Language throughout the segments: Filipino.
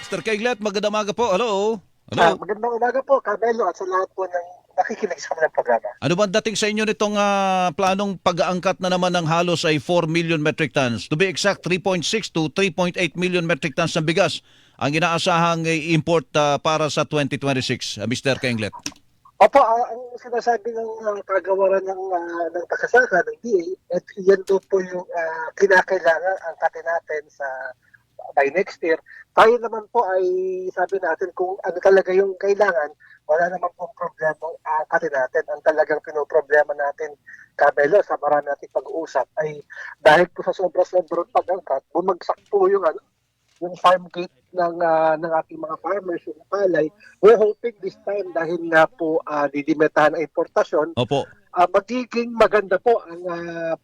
Mr. Keglet, magandang umaga po. Hello. Hello. Magandang umaga po, Carmelo, at sa lahat po ng nakikinig sa kanilang programa. Ano ba ang dating sa inyo nitong planong pag-aangkat na naman ng halos ay 4 million metric tons? To be exact, 3.6 to 3.8 million metric tons ng bigas ang inaasahang import para sa 2026, Mr. Keglet. Opo, ang sinasabi ng kagawaran ng pagsasaka ng DA, at yan doon po yung kinakailangan ang kati natin sa by next year. Tayo naman po ay sabi natin kung ano talaga yung kailangan, wala naman pong problema ang kati natin. Ang talagang pinoproblema natin, Carmelo, sa marami nating pag-uusap ay dahil po sa sobra-sobrang pag-angkat, bumagsak po yung farm gate ng ating mga farmers, yung palay. We're hoping this time dahil nga po didimetahan ang importasyon, Opo. magiging maganda po ang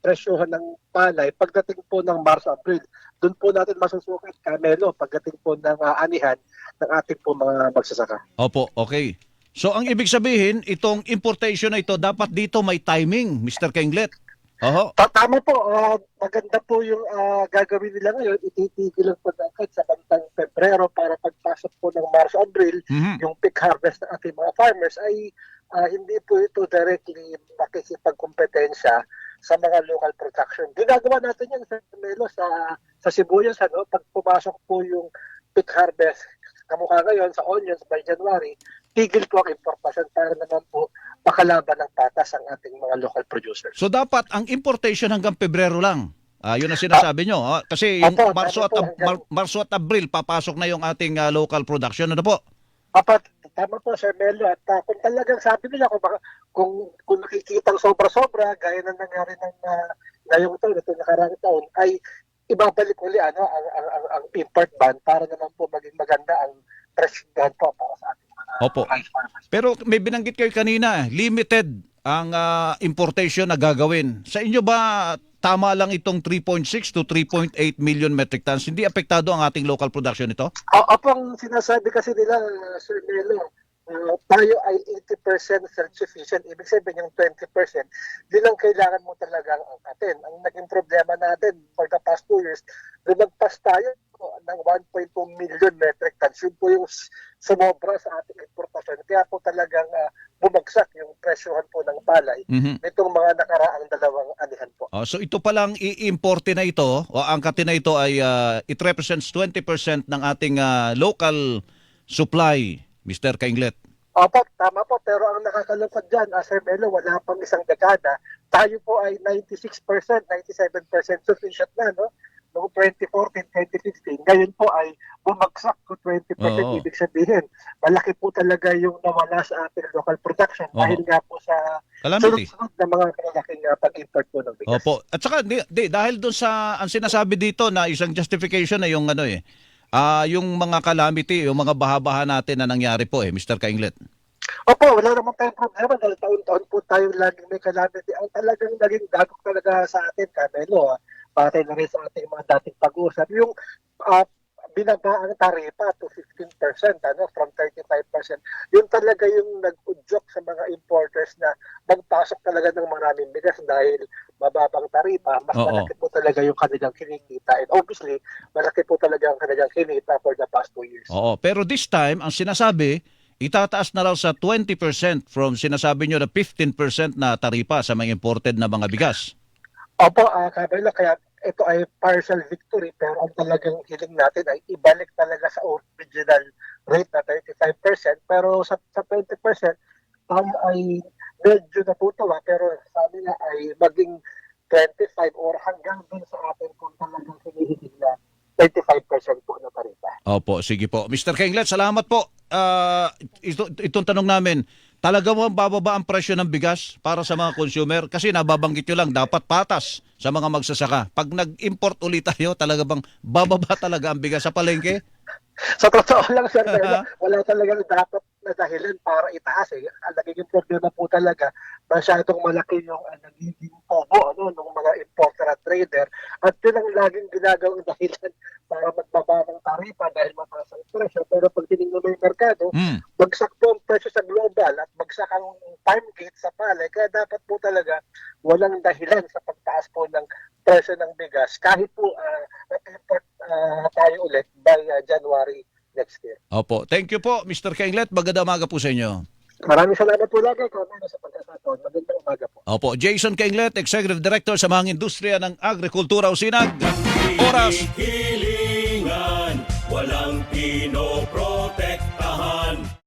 presyohan ng palay pagdating po ng Marso-Abril. Doon po natin masusukat, Carmelo, pagdating po ng anihan ng ating po mga magsasaka. Opo, okay. So ang ibig sabihin, itong importation na ito, dapat dito may timing, Mr. Keglet. Oho. Tama po, maganda po yung gagawin nila ngayon. Ititigil ang pag-angkat sa bantang Pebrero para pagpasok po ng Marso-Abril, yung peak harvest ng ating mga farmers ay hindi po ito directly makikipagkompetensya sa mga local production. Ginagawa natin yan sa Melo, sa sibuyas, pag pumasok po yung peak harvest, kamukha ngayon sa onions by January, tigil po ang importasyon para naman po makalaban ng patas ang ating mga local producers. So dapat ang importation hanggang Pebrero lang. Yun ang sinasabi nyo. Kasi yung Opo, Marso at Abril, papasok na yung ating local production. Ano po? Tama po, Sir Melo. At kung talagang sabi nila, kung nakikitang sobra-sobra, gaya na nangyari ng ngayong taon, ito nakarang taon, ay ibabalik uli ang import ban para naman po maging maganda ang presyohan po para sa ating mga Opo. rice farmers. Pero may binanggit kayo kanina, limited ang importation na gagawin. Sa inyo ba tama lang itong 3.6 to 3.8 million metric tons? Hindi apektado ang ating local production ito? Ang sinasabi kasi nila, Sir Melo, tayo ay 80% self-sufficient. Ibig sabihin yung 20%, din ang kailangan mo talagang angkatin. Ang naging problema natin for the past 2 years, lumagpas tayo ng 1.2 million metric tons. Yun po yung sumobra sa ating importasyon. Kaya po talagang bumagsak yung presyohan po ng palay nitong mga nakaraang dalawang anihan po. So ito palang i-importe na ito, o angkatin na ito ay it represents 20% ng ating local supply, Mr. Keglet. Opo, tama po. Pero ang nakakalungkod dyan, Sir Melo, wala pang isang dekada. Tayo po ay 96%, 97% sufficient na, no? Noong 2014, 2015. Ngayon po ay bumagsak to 20%. Oo. Ibig sabihin, malaki po talaga yung nawala sa ating local production dahil nga po sa Calamity. sunod-sunod na mga kalalaking pag-import po ng bigas. Opo. At saka dahil doon sa ang sinasabi dito na isang justification na yung yung mga calamity, yung mga baha-baha natin na nangyari po Mr. Keglet. Opo, wala naman tayong problema dahil taon-taon po tayo laging may calamity. Ang talagang naging dagok talaga sa atin, Carmelo, patay na rin sa ating mga dating pag-uusap, yung binaba ang taripa to 15%, from 35%. Yun talaga yung nag-udyok sa mga importers na magpasok talaga ng maraming bigas dahil mababang taripa, mas malaki po talaga yung kanilang kinikita. And obviously, malaki po talaga ang kanilang kinita for the past 2 years. Oo, pero this time ang sinasabi itataas na raw sa 20% from sinasabi nyo na 15% na taripa sa mga imported na mga bigas. Opo, Carmelo, kaya ito ay partial victory pero ang talagang hiling natin ay ibalik talaga sa original rate na 35%. Pero sa 20%, tayo ay medyo natutuwa pero sabi nga ay maging 25 or hanggang dun sa atin kung talagang hinihiling na 35% po na taripa. Opo, sige po. Mr. Keglet, salamat po. Itong tanong namin, talaga mo bababa ang presyo ng bigas para sa mga consumer? Kasi nababanggit nyo lang, dapat patas sa mga magsasaka. Pag nag-import ulit tayo, talaga bang bababa talaga ang bigas sa palengke? Sa totoo lang, Sir Melo, wala talagang dapat na dahilan para itaas. Ang nagiging problema po talaga, masyadong malaki yung nagiging pobo ng mga importer at trader. At yun ang laging ginagawang dahilan para magbaba ng taripa dahil mataas ang presyo. Pero pag tinignan mo yung merkado, bagsak po ang presyo sa global at bagsak ang farm gate sa palay. Kaya dapat po talaga walang dahilan sa pagtaas po ng presyo ng bigas kahit po nag-import tayo ulit by January next year. Opo. Thank you po, Mr. Kenglet. Magandang umaga po sa inyo. Maraming salamat po lagi, Colonel, sa pagkakataon. Magandang umaga po. Opo. Jason Kenglet, Executive Director sa mga industriya ng Agrikultura Usinag. Oras. Hilingan, walang pinoprotektahan.